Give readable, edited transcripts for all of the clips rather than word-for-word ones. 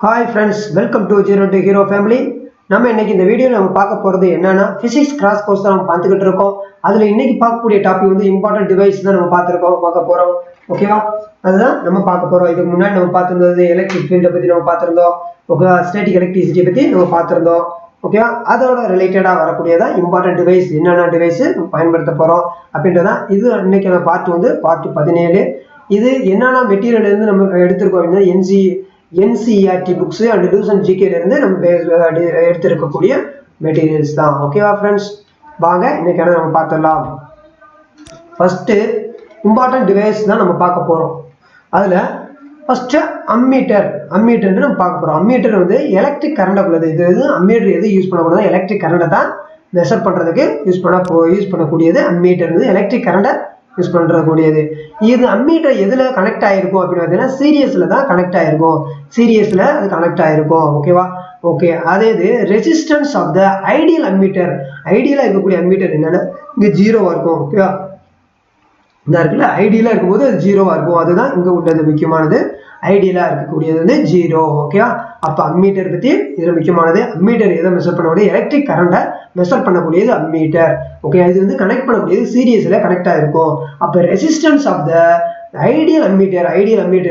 Hi friends, welcome to Zero to Hero family. நம்ம இன்னைக்கு இந்த வீடியோல நம்ம பார்க்க போறது என்னன்னா physics கிராஸ் கோர்ஸ் தான் நம்ம பார்த்துக்கிட்டு இருக்கோம். அதுல இன்னைக்கு பார்க்கக்கூடிய டாபிக் வந்து இம்பார்ட்டன்ட் டிவைஸ் தான் நம்ம பார்க்க போறோம். ஓகேவா? அதுதான் நம்ம பார்க்க போறோம். இதுக்கு முன்னாடி நம்ம பார்த்திருந்தது எலக்ட்ரிக் ஃபீல்ட பத்தி நம்ம பார்த்திருந்தோம். ஓகேவா? ஸ்டாட்டிக் எலக்ட்ரிசிட்டி பத்தி நம்ம பார்த்திருந்தோம். ஓகேவா? அதோட ரிலேட்டடா வரக்கூடியதா இம்பார்ட்டன்ட் டிவைஸ் என்னென்ன டிவைஸ் பயன்படுத்த போறோம் அப்படின்றதான் இது இன்னைக்கு நான் பார்ட் வந்து பார்ட் 17. இது என்னென்ன மெட்டீரியல் இருந்து நம்ம எடுத்திருக்கோம் அப்படின்னா NCERT books and LUCENT'S GK இருந்து நம்ம எடுத்திருக்கக்கூடிய மெட்டீரியல்ஸ் தான். ஓகேவா ஃப்ரெண்ட்ஸ்? வாங்க இன்னைக்கு நம்ம பார்த்துடலாம். ஃபர்ஸ்ட் இம்பார்ட்டன்ட் டிவைஸ் தான் நம்ம பார்க்க போறோம். அதுல ஃபர்ஸ்ட் அம்மீட்டர் நம்ம பார்க்க போறோம். அம்மீட்டர் வந்து எலக்ட்ரிக் கரண்ட் உள்ளது. இது வந்து அம்மீட்டர் எது யூஸ் பண்ணக்கூடாது, எலக்ட்ரிக் கரண்டை தான் மெஷர் பண்றதுக்கு யூஸ் பண்ணக்கூடியது. அம்மீட்டர் வந்து எலக்ட்ரிக் கரண்டை யூஸ் பண்றக்கூடியது. இது அம்மீட்டர் எதுல கனெக்ட் ஆயிருக்கும் அப்படின்னு பார்த்தீங்கன்னா சீரியஸ்ல தான் கனெக்ட் ஆயிருக்கும். சீரியஸ்ல அது கனெக்ட் ஆயிருக்கும். ஓகேவா? ஓகே. அதே இது resistance of the ideal ammeter. ஐடியலா இருக்கக்கூடிய அம்மீட்டர் என்னன்னா இங்க ஜீரோவா இருக்கும். ஓகேவா? இந்த இருக்குல்ல ஐடியலா இருக்கும்போது அது ஜீரோவா இருக்கும். அதுதான் இங்க உள்ளது முக்கியமானது. ஐடியலா இருக்கக்கூடியது வந்து ஜீரோ. ஓகேவா? அப்ப அம்மீட்டர் பத்தி இதுல முக்கியமானது. அம்மீட்டர் எதை மெஷர் பண்ணக்கூடிய எலக்ட்ரிக் கரண்டை மெஷர் பண்ணக்கூடியது அம்மீட்டர். ஓகே. இது வந்து கனெக்ட் பண்ணக்கூடியது சீரியஸ்ல கனெக்ட் ஆயிருக்கும். அப்ப resistance of the ideal ammeter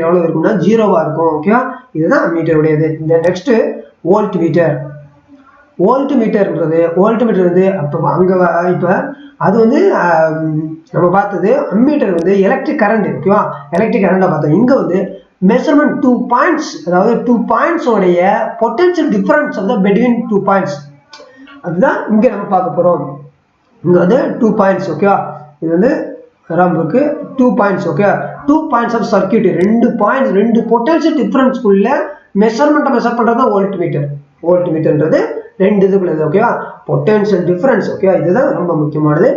எவ்வளவு இருக்கும்னா ஜீரோவா இருக்கும். ஓகேவா? இதுதான் அம்மீட்டர் உடையது. இந்த next voltmeter. Voltmeter வந்து அப்ப அங்க இப்ப அது வந்து நம்ம பார்த்தது அம்மீட்டர் வந்து எலக்ட்ரிக் கரண்ட். ஓகேவா? எலக்ட்ரிக் கரண்டா பார்த்தோம். இங்க வந்து மெஷர்மெண்ட் 2 பாயிண்ட்ஸ், அதாவது 2 பாயிண்ட்ஸ் உடைய potential difference of the between 2 points, அதுதான் இங்க நம்ம பார்க்க போறோம். இங்க வந்து 2 பாயிண்ட்ஸ். ஓகேவா? இது வந்து ரம்புக்கு 2 points. Okay. 2 points of circuit, 2 potential டிஃபரன்ஸ்க்குள்ள மெஷர்மெண்ட்டை மெஷர் பண்றது வோல்ட் மீட்டர்ன்றது ரெண்டு இதுக்குள்ளது. ஓகேவா? Potential difference. ஓகே. இதுதான் ரொம்ப முக்கியமானது.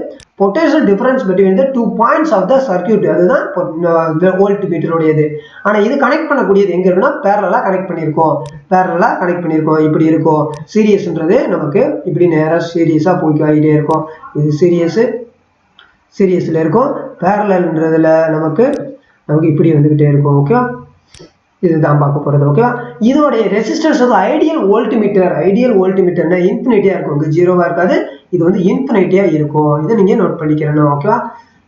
Potential difference between the 2 points of the circuit, அதுதான் வோல்ட் மீட்டருடையது. ஆனா இது கனெக்ட் பண்ணக்கூடியது எங்க இருக்குன்னா பேரலா கனெக்ட் பண்ணியிருக்கோம். இப்படி இருக்கும். சீரியஸ்ன்றது நமக்கு இப்படி நேரா சீரியஸா போய்க்கிட்டே இருக்கும். இது சீரியஸ்ல இருக்கும். பேரலல்ன்றதுல நமக்கு இப்படி வந்துகிட்டே இருக்கும். ஓகே. இதுதான் பார்க்க போறது. ஓகேவா? இதோடைய ரெசிஸ்டன்ஸ் வந்து ஐடியல் வோல்ட் மீட்டர்னா இன்ஃபினிட்டியா இருக்கும். இங்க ஜீரோவா இருக்காது. இது வந்து இன்ஃபினிட்டியா இருக்கும். இதை நீங்க நோட் பண்ணிக்கணும். ஓகேவா?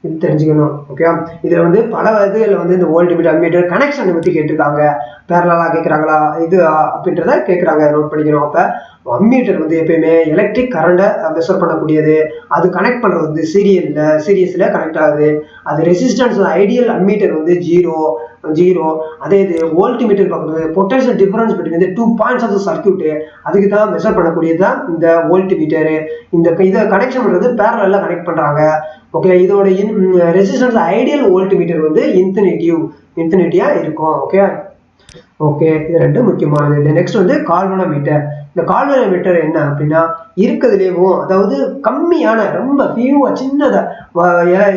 இது தெரிஞ்சுக்கணும். ஓகேவா? இதுல வந்து பல இதுல வந்து இந்த வோல்ட் மீட்டர் அம்மீட்டர் கனெக்ஷன் பத்தி கேட்டிருக்காங்க. பேரலா கேட்கறாங்களா இது அப்படின்றத கேட்கறாங்க. நோட் பண்ணிக்கணும். அப்ப அம்மீட்டர் வந்து எப்பயுமே எலக்ட்ரிக் கரண்டை மெஷர் பண்ணக்கூடியது. அது கனெக்ட் பண்றது வந்து சீரியஸ்ல கனெக்ட் ஆகுது. அது ரெசிஸ்டன்ஸ் ஐடியல் அம்மீட்டர் வந்து ஜீரோ. அதே இது வோல்ட் மீட்டர் பார்க்குறது potential difference between 2 points of the circuit, அதுக்கு தான் மெஷர் பண்ணக்கூடியது தான் இந்த வோல்ட் மீட்டர். இதை கனெக்ஷன் பண்றது பேரலல்ல கனெக்ட் பண்றாங்க. ஓகே. இதோட ரெசிஸ்டன்ஸ் ஐடியல் வோல்ட் மீட்டர் வந்து இன்ஃபினிட்டியா இருக்கும். ஓகே. இது ரெண்டு முக்கியமானது. நெக்ஸ்ட் வந்து கால்வனோமீட்டர். இந்த கால்வனோமீட்டர் என்ன அப்படின்னா இருக்கிறதுலேயும், அதாவது கம்மியான ரொம்ப ஃபியூவா சின்னதா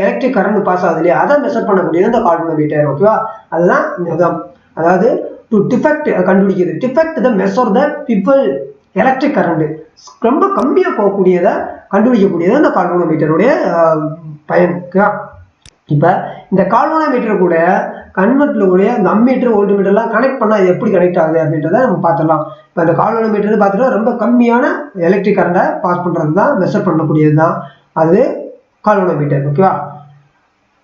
எலக்ட்ரிக் கரண்ட் பாஸ் ஆகுது இல்லையா, அதை மெஷர் பண்ணக்கூடியது இந்த கால்வனோமீட்டர். ஓகேவா? அதுதான் அதாவது டு டிஃபெக்ட் கண்டுபிடிக்கிறது. Defect the measure the people electric current ரொம்ப கம்மியா போகக்கூடியதை கண்டுபிடிக்கக்கூடியது இந்த கால்வனோமீட்டருடைய பயன். இப்ப இந்த கால்வனோமீட்டர் கூட கன்வெர்ட்ல கூட இந்த அம்மீட்டர் வோல்ட் மீட்டர்லாம் கனெக்ட் பண்ணா இது எப்படி கனெக்ட் ஆகுது அப்படின்றத நம்ம பார்த்துடலாம். இப்போ இந்த கால்வனோமீட்டர் பார்த்துட்டா ரொம்ப கம்மியான எலக்ட்ரிக் கரண்டை பாஸ் பண்றது தான், மெஷர் பண்ணக்கூடியது தான் அது கால்வனோமீட்டர். ஓகேவா?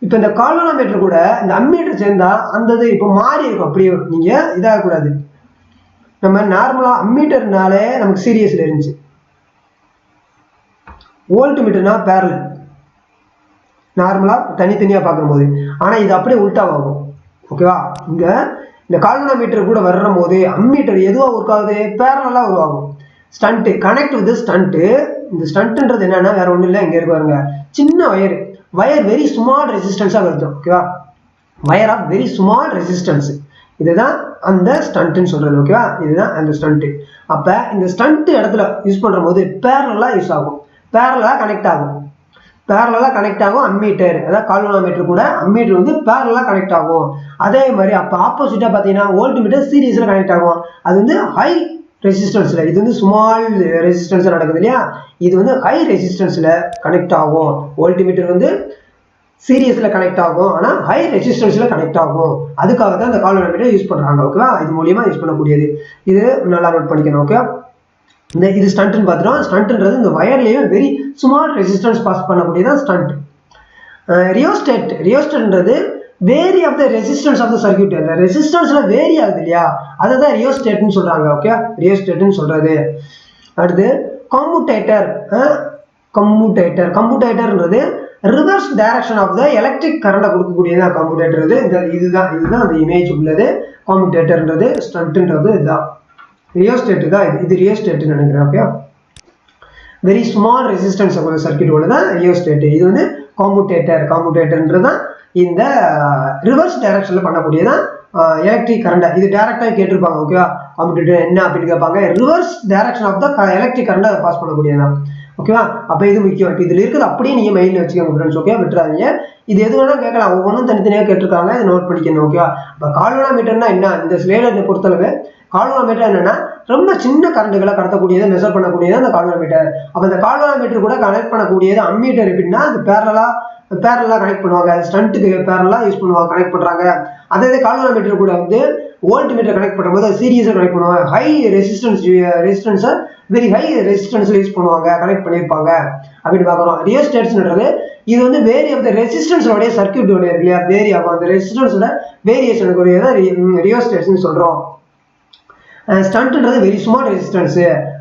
இப்போ இந்த கால்வனோமீட்டர் கூட இந்த அம்மீட்டர் சேர்ந்தா அந்த இது இப்போ மாறி இருக்கும். அப்படியே நீங்க இதாகக்கூடாது. நம்ம நார்மலா அம்மீட்டர்னாலே நமக்கு சீரியஸ்ல இருந்துச்சு, வோல்ட் மீட்டர்னா பேரலல் நார்மலா தனித்தனியா பார்க்கும்போது. ஆனா இது அப்படியே உல்டாவாகும். ஓகேவா? இங்க இந்த கால்வனோமீட்டர் கூட வர்ற போது அம்மீட்டர் எதுவா ஒர்க் ஆகுது, பேரலலா உருவாகும். Shunt connect with shunt. இந்த ஸ்டண்ட்ன்றது என்னன்னா வேற ஒண்ணும் இல்லை. இங்க இருக்காங்க சின்ன வயர் வெரி ஸ்மால் ரெசிஸ்டன்ஸா வருது. ஓகேவா? Wire of very small resistance, இதுதான் அந்த ஸ்டண்ட்னு சொல்றது. ஓகேவா? இதுதான் அந்த ஸ்டண்ட். அப்ப இந்த ஸ்டண்ட் இடத்துல யூஸ் பண்ற போது பேரலலா யூஸ் ஆகும், பேரலலா கனெக்ட் ஆகும் அம்மீட்டர். அதாவது கால்வனோமீட்டர் கூட அம்மீட்டர் வந்து பேரலலா கனெக்ட் ஆகும். அதே மாதிரி அப்ப ஆப்போசிட்டா பாத்தீங்கன்னா வோல்ட் மீட்டர் சீரியஸ்ல கனெக்ட் ஆகும். அது வந்து ஹை ரெசிஸ்டன்ஸ்ல, இது வந்து ஸ்மால் ரெசிஸ்டன்ஸ்ல நடக்குது இல்லையா, இது வந்து ஹை ரெசிஸ்டன்ஸ்ல கனெக்ட் ஆகும். வோல்ட் மீட்டர் வந்து சீரியஸில் கனெக்ட் ஆகும், ஆனால் ஹை ரெசிஸ்டன்ஸில் கனெக்ட் ஆகும். அதுக்காக தான் இந்த கால்வனோமீட்டர் யூஸ் பண்ணுறாங்க. ஓகேவா, இது மூலியமாக யூஸ் பண்ணக்கூடியது. இது நல்லா நோட் பண்ணிக்கணும். ஓகே, இது ஸ்டண்ட்னு பார்த்துட்டோம். ஸ்டண்ட்ன்றது இந்த வயர்லேயே வெரி ஸ்மால் ரெசிஸ்டன்ஸ் பாஸ் பண்ணக்கூடியதான் ஸ்டண்ட். ரியோஸ்டேட்ன்றது vary of the resistance of the circuit. அந்த ரெசிஸ்டன்ஸ்ல வேரி ஆகுது இல்லையா, அதை தான் ரியோஸ்டேட்னு சொல்றாங்க. ஓகே, ரியோஸ்டேட்னு சொல்றது. அடுத்து கம்யூட்டேட்டர். கம்யூட்டேட்டர்ன்றது reverse direction of the electric கரண்டை கொடுக்கக்கூடியதான் கம்யூட்டேட்டர். இதுதான் அந்த இமேஜ் உள்ளது. கம்யூட்டேட்டர்ன்றது, ஸ்டண்ட்ன்றது இதுதான். ரியோஸ்டேட் தான் இது ரியோஸ்டேட்னு நினைக்கிறேன். Okay, very small resistance of circuit உள்ளதான் ரியோஸ்டேட். இது வந்து கம்யூட்டேட்டர்ன்றதான் இந்த ரிவர்ஸ் டைரக்ஷன்ல பண்ணக்கூடியதான் எலக்ட்ரிக் கரண்ட். இது டைரக்டா கேட்டிருப்பாங்க. ஓகேவா, கம்யூட்டேட்டர் என்ன அப்படின்னு கேட்பாங்க. Reverse direction of the electric கரண்டை பாஸ் பண்ணக்கூடியதான். ஓகேவா, அப்ப இது முக்கியம். இப்போ இதுல இருக்குது அப்படியே நீங்க மைண்ட்ல வச்சுக்கோங்க ஃப்ரெண்ட்ஸ். ஓகே, விட்டுறாதீங்க. இது எது வேணா கேட்கலாம், ஒவ்வொன்றும் தனித்தனியாக கேட்டிருக்காங்க, இதை நோட் பண்ணிக்கணும். ஓகேவா, இப்போ கால்வனோமீட்டர்னா என்ன, இந்த ஸ்லைடை பொறுத்தளவு கால்வனோமீட்டர் என்னன்னா ரொம்ப சின்ன கரண்ட்டுகளை கடத்தக்கூடியதை மெஷர் பண்ணக்கூடியது அந்த கால்வனோமீட்டர். அப்போ இந்த கால்வனோமீட்டர் கூட கனெக்ட் பண்ணக்கூடியது அம்மீட்டர். எப்படின்னா அது பேரலா கனெக்ட் பண்ணுவாங்க, ஸ்டண்ட்டுக்கு பேரலா யூஸ் பண்ணுவாங்க, கனெக்ட் பண்றாங்க. அதே கால்வனோமீட்டர் கூட வந்து வோல்ட் மீட்டர் கனெக்ட் பண்ணும்போது சீரியஸா கனெக்ட் பண்ணுவாங்க. ஹை ரெசிஸ்டன்ஸை வெரி ஹை ரெசிஸ்டன்ஸ்ல யூஸ் பண்ணுவாங்க, கனெக்ட் பண்ணியிருப்பாங்க அப்படின்னு பார்க்குறோம். ரியோஸ்டேட்ஸ்ன்றது இது வந்து வேரி ஆஃப் த ரெசிஸ்டன்ஸோடைய சர்க்யூட்டோடைய இருக்கு இல்லையா, வேரி ஆகும். அந்த ரெசிஸ்டன்ஸோட வேரியேஷனுடைய தான் ரியோஸ்டேட்ஸ்னு சொல்றோம். ஸ்டண்ட்ன்றது வெரி ஸ்மால் ரெசிஸ்டன்ஸ்.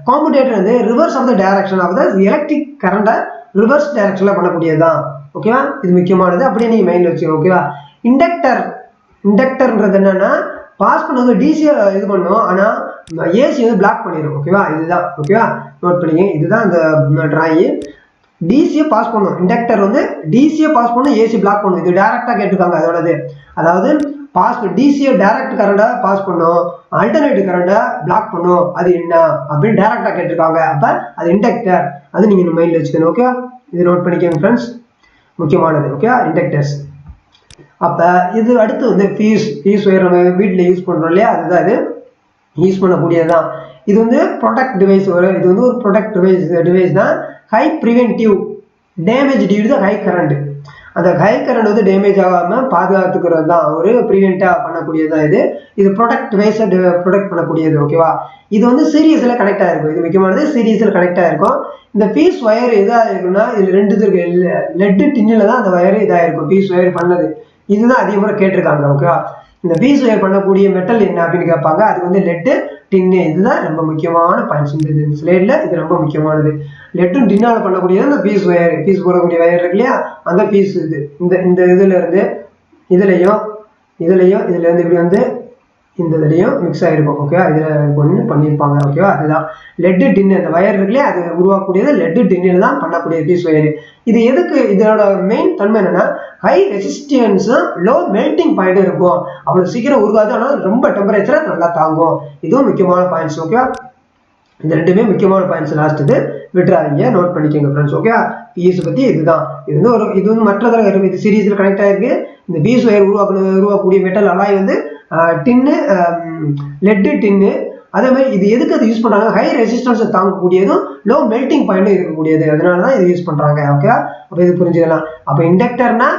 கம்யூட்டேட்டர் வந்து reverse of the direction of the electric கரண்டை ரிவர்ஸ் டைரக்ஷன்ல பண்ணக்கூடியதுதான். ஓகேவா, இது முக்கியமானது, அப்படியே நீங்க மைண்ட்ல வச்சுக்கோங்க. ஓகேவா, இண்டக்டர்ன்றது என்னன்னா பாஸ் பண்ணுவது டிசியை இது பண்ணும், ஆனா ஏசி வந்து பிளாக் பண்ணிடும். ஓகேவா, இதுதான். ஓகேவா, நோட் பண்ணிங்க. இதுதான் இந்த டிராயிங். டிசியை பாஸ் பண்ணும், இண்டக்டர் வந்து டிசியை பாஸ் பண்ணும், ஏசி பிளாக் பண்ணும். இது டைரக்டா கேட்டிருக்காங்க அதோடது. அதாவது டிசியை டைரக்ட் கரண்டை பாஸ் பண்ணும், ஆல்டர்னேட்டிவ் கரண்டை பிளாக் பண்ணும், அது என்ன அப்படின்னு டைரக்டா கேட்டிருக்காங்க. அப்ப அது இண்டக்டர், அது நீங்க மைண்ட்ல வச்சுக்கணும். ஓகே, இது நோட் பண்ணிக்கோங்க ஃப்ரெண்ட்ஸ், முக்கியமானது. Okay, inductors. அப்ப இது அடுத்து வந்து ஃபீஸ் ஒயர் நம்ம வீட்டில் யூஸ் பண்றோம் இல்லையா, அதுதான் இது யூஸ் பண்ணக்கூடியதுதான். இது வந்து ப்ரொடக்ட் டிவைஸ். இது வந்து ஒரு ப்ரொடக்ட் டிவைஸ் தான். High preventive damage due to high current. அந்த ஹை கரண்ட் வந்து டேமேஜ் ஆகாம பாதுகாத்துக்கிறது தான் ஒரு ப்ரிவென்டா பண்ணக்கூடியதான் இது ப்ரொடக்ட் டிவைஸை ப்ரொடக்ட் பண்ணக்கூடியது. ஓகேவா, இது வந்து சீரியஸ்ல கனெக்ட் ஆயிருக்கும். இது முக்கியமானது, சீரியஸ்ல கனெக்ட் ஆயிருக்கும். இந்த பீஸ் ஒயர் எதா இருக்குன்னா இது ரெண்டு இருக்கு. லெட் டின்னில் தான் அந்த ஒயர் இதாயிருக்கும், பீஸ் ஒயர் பண்ணது. இதுதான் அதிகமாக கேட்டிருக்காங்க. ஓகேவா, இந்த பீஸ் ஒயர் பண்ணக்கூடிய மெட்டல் என்ன அப்படின்னு கேட்பாங்க. அது வந்து லெட்டு டின்னு. இதுதான் ரொம்ப முக்கியமான பாயிண்ட்ஸ் இந்த ஸ்லைட்ல. இது ரொம்ப முக்கியமானது. லெட்டும் டின்னால பண்ணக்கூடியது அந்த பீஸ் ஒயர். பீஸ் போடக்கூடிய ஒயர் இருக்கு இல்லையா, அந்த பீஸ் இது இந்த இதுல இருந்து இதுலயும் இதுல இருந்து இப்படி வந்து இந்த இதுலயும் மிக்ஸ் ஆயிருக்கும். ஓகேவா, இதுல ஒன்று பண்ணியிருப்பாங்க. ஓகேவா, அதுதான் லெட்டு டின்னு. அந்த வயர் இருக்கு இல்லையா, அது உருவாக்கக்கூடியது லெட்டு டின்னில் தான் பண்ணக்கூடிய பீஸ் ஒயர். இது எதுக்கு, இதோட மெயின் தன்மை என்னன்னா ஹை ரெசிஸ்டன்ஸும் லோ மெல்டிங் பாயிண்ட் இருக்கும். அவ்வளவு சீக்கிரம் உருவாது, ஆனால் ரொம்ப டெம்பரேச்சரை நல்லா தாங்கும். இதுவும் முக்கியமான பாயிண்ட்ஸ். ஓகேவா, இந்த ரெண்டுமே முக்கியமான பாயிண்ட்ஸ். லாஸ்ட் இது விட்டுறாதீங்க, நோட் பண்ணிக்கோங்க ஃப்ரெண்ட்ஸ். ஓகே, பிஎஸ் பத்தி இதுதான். இது வந்து மற்றதாக இருக்கும். இது சீரீஸ்ல கனெக்ட் ஆயிருக்கு. இந்த பீஸ் ஒயர் உருவாக்கக்கூடிய மெட்டல் அலாய் வந்து டின்னு, லெட்டு டின்னு. அதே மாதிரி இது எதுக்கு அது யூஸ் பண்றாங்க, ஹை ரெசிஸ்டன்ஸை தாங்கக்கூடியதும் லோ மெல்டிங் பாயிண்டும் இருக்கக்கூடியது. அதனாலதான் இது யூஸ் பண்றாங்க. ஓகே, அப்ப இது புரிஞ்சுக்கலாம். அப்ப இண்டக்டர்னா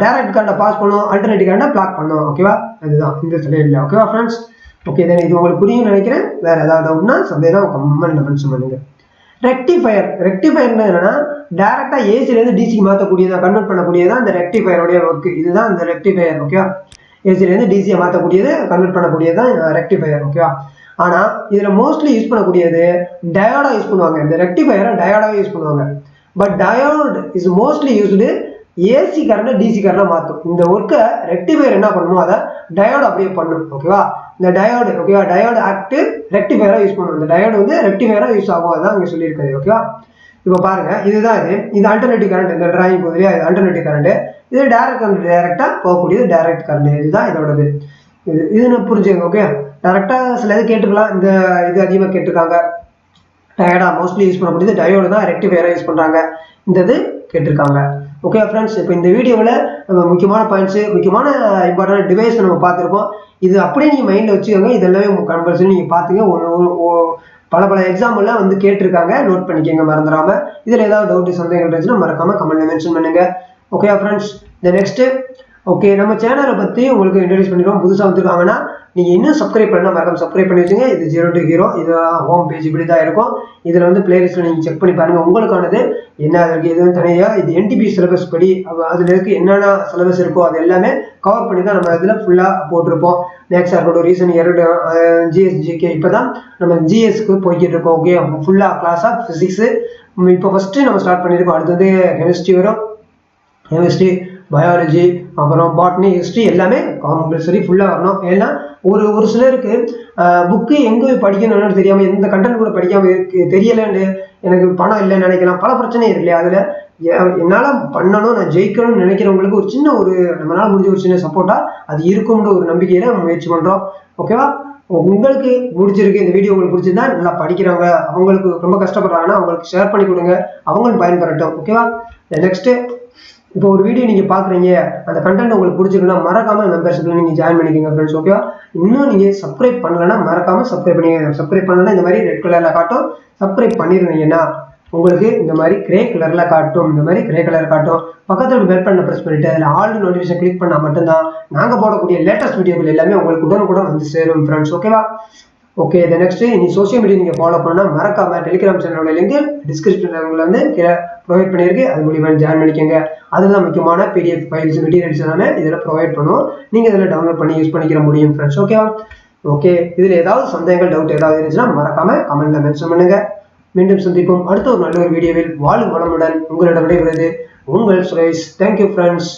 டைரக்ட் கரண்டை பாஸ் பண்ணும், ஆல்டர்னேட்டிவ் கரண்டை பிளாக் பண்ணும். ஓகேவா, அதுதான் இந்த ஸ்லைட்ல. ஓகேவா ஃப்ரெண்ட்ஸ், ஓகே, தென் இது உங்களுக்கு புரியும் நினைக்கிறேன். வேற ஏதாவது டவுட்னா சந்தேகம் கமெண்ட்ல மென்ஷன் பண்ணுங்க. ரெக்டிஃபயர் என்னன்னா டைரக்டா ஏசில இருந்து டிசிக்கு மாற்றக்கூடியதா, கன்வெர்ட் பண்ணக்கூடியதான் இந்த ரெக்டிஃபயருடைய ஒர்க். இதுதான் இந்த ரெக்டிஃபயர். ஓகே, ஏசில இருந்து டிசியை மாற்றக்கூடியது, கன்வெர்ட் பண்ணக்கூடியதான் ரெக்டிஃபயர். ஓகேவா, ஆனா இதுல மோஸ்ட்லி யூஸ் பண்ணக்கூடியது டயோடா யூஸ் பண்ணுவாங்க. இந்த ரெக்டிஃபயரை டயோடாவே யூஸ் பண்ணுவாங்க. But diode is mostly used AC current DC current மாற்றும். இந்த ஒர்க்கை ரெக்டிஃபயர் என்ன பண்ணணும், அதை டயோடு அப்படியே பண்ணும். ஓகேவா, இந்த டயோடு. ஓகேவா, டயோடு ஆக்ட் ரெக்டிஃபயரா யூஸ் பண்ணும். இந்த டயோடு வந்து ரெக்டிஃபயரா யூஸ் ஆகும், அதான் இங்க சொல்லியிருக்காரு. ஓகேவா, இப்போ பாருங்க, இதுதான் இது ஆல்டர்னேட்டிவ் கரண்ட். இந்த டிராயிங் போது இது ஆல்டர்னேட்டிவ் கரண்ட். இது டைரக்ட் கரண்ட், டைரக்டா போகக்கூடியது டைரக்ட் கரண்ட். இதுதான் இதோடது. இது புரிஞ்சுங்க. ஓகே, டைரக்டா சில இது கேட்டுக்கலாம். இந்த இது அதிகமாக கேட்டிருக்காங்க. டயோடா மோஸ்ட்லி யூஸ் பண்ணக்கூடியது டயோடு தான், ரெக்டிஃபயரா யூஸ் பண்றாங்க. இந்த இது கேட்டிருக்காங்க. ஓகே ஃப்ரெண்ட்ஸ், இப்போ இந்த வீடியோவில் நம்ம முக்கியமான பாயிண்ட்ஸ், முக்கியமான இம்பார்ட்டன்ட் டிவைஸ் நம்ம பார்த்துருக்கோம். இது அப்படியே நீங்கள் மைண்டில் வச்சுக்கோங்க. இதெல்லாமே கம்பல்சரி நீங்கள் பார்த்துங்க. பல எக்ஸாம்பிள்லாம் வந்து கேட்டிருக்காங்க, நோட் பண்ணிக்கோங்க மறந்துடாம. இதில் ஏதாவது டவுட் சந்தேகங்கள் இருந்துச்சுன்னா மறக்காம கமெண்ட்ல மென்ஷன் பண்ணுங்க. ஓகே ஃப்ரெண்ட்ஸ், இந்த நெக்ஸ்ட் ஓகே நம்ம சேனலை பற்றி உங்களுக்கு இன்ட்ரடியூஸ் பண்ணிடுவோம். புதுசாக வந்துருக்காங்கன்னா நீங்கள் இன்னும் சப்ஸ்கிரைப் பண்ணால் மறக்காம சப்ஸ்கிரைப் பண்ணி வச்சுங்க. இது ஜீரோ டு ஹீரோ, இது ஹோம் பேஜ் இப்படி தான் இருக்கும். இதில் வந்து பிளேலிஸ்ட்டில் நீங்கள் செக் பண்ணி பாருங்கள். உங்களுக்கானது என்ன இருக்குது எதுவும் தனியாக இது NTPC சிலபஸ் படி அதில் இருக்குது என்னென்ன சிலபஸ் இருக்கோ அது எல்லாமே கவர் பண்ணி தான் நம்ம இதில் ஃபுல்லாக போட்டிருப்போம். மேக்ஸாக இருக்கட்டும், ரீசன் GS GK இப்போ தான் நம்ம GSக்கு போய்கிட்டு இருக்கோம். ஓகே, ஃபுல்லாக கிளாஸாக ஃபிசிக்ஸு இப்போ ஃபஸ்ட்டு நம்ம ஸ்டார்ட் பண்ணியிருக்கோம். அடுத்து வந்து கெமிஸ்ட்ரி வரும், கெமிஸ்ட்ரி, பயாலஜி, அப்புறம் பாட்னி, ஹிஸ்ட்ரி எல்லாமே கம்பல்சரி ஃபுல்லாக வரணும். ஏன்னா ஒரு சிலருக்கு புக்கு எங்கே படிக்கணும்னு தெரியாமல் எந்த கண்டென்ட் கூட படிக்காமல் தெரியலன்னு எனக்கு பணம் இல்லைன்னு நினைக்கலாம். பல பிரச்சனை இருக்கு இல்லையா? அதில் என்னால் பண்ணணும், நான் ஜெயிக்கணும்னு நினைக்கிறவங்களுக்கு ஒரு சின்ன ஒரு நம்மளால் முடிஞ்ச ஒரு சின்ன சப்போர்ட்டாக அது இருக்கும்னு ஒரு நம்பிக்கையில முயற்சி பண்ணுறோம். ஓகேவா? உங்களுக்கு பிடிச்சிருக்கு இந்த வீடியோ, உங்களுக்கு பிடிச்சிருந்தா நல்லா படிக்கிறவங்க அவங்களுக்கு ரொம்ப கஷ்டப்படுறாங்கன்னா அவங்களுக்கு ஷேர் பண்ணி கொடுங்க, அவங்களும் பயன்பெறட்டும். ஓகேவா? நெக்ஸ்ட்டு இப்போ ஒரு வீடியோ நீங்கள் பார்க்குறீங்க, அந்த கண்டென்ட் உங்களுக்கு பிடிச்சிருக்குன்னா மறக்காம மெம்பர்ஷிப்பில் நீங்கள் ஜாயின் பண்ணிக்கோங்க ஃப்ரெண்ட்ஸ். ஓகேவா? இன்னும் நீங்கள் சப்ஸ்கிரைப் பண்ணலைன்னா மறக்காம சப்ஸ்கிரைப் பண்ணிக்கோங்க. சப்ஸ்கிரைப் பண்ணலன்னா இந்த மாதிரி ரெட் கலரில் காட்டும், சப்ஸ்கிரைப் பண்ணிருந்தீங்கன்னா உங்களுக்கு இந்த மாதிரி கிரே கலரில் காட்டும். இந்த மாதிரி கிரே கலர் காட்டும். பக்கத்தில் பெல் பட்டனை ப்ரெஸ் பண்ணிட்டு அதில் ஆல் நோட்டிஃபிகேஷன் கிளிக் பண்ணால் மட்டும்தான் நாங்கள் போடக்கூடிய லேட்டஸ்ட் வீடியோக்கள் எல்லாமே உங்களுக்கு உடனுக்குடன் வந்து சேரும் ஃப்ரெண்ட்ஸ். ஓகேவா? ஓகே, இதை நெக்ஸ்ட் நீ சோஷியல் மீடியா நீங்கள் ஃபாலோ பண்ணால் மறக்காம டெலிகிராம் சேனலோட லிங்க் டிஸ்கிரிப்ஷனில் வந்து ப்ரொவைட் பண்ணியிருக்கு, அது மூலியமாக ஜாயின் பண்ணிக்கோங்க. அதுதான் முக்கியமான PDF ஃபைல்ஸ் மெட்டீரியல்ஸ் எல்லாமே இதில் ப்ரொவைட் பண்ணுவோம். நீங்கள் இதில் டவுன்லோட் பண்ணி யூஸ் பண்ணிக்கிற முடியும் ஃப்ரெண்ட்ஸ். ஓகேவா? ஓகே, இதில் ஏதாவது சந்தேகங்கள் டவுட் ஏதாவது இருந்துச்சுன்னா மறக்காம கமெண்ட்ல மென்ஷன் பண்ணுங்க. மீண்டும் சந்திப்போம் அடுத்த ஒரு நல்ல ஒரு வீடியோவில். வாழும் வளமுடன் உங்களிடம் விடைபெறுவது உங்கள் சுரேஷ். Thank you friends.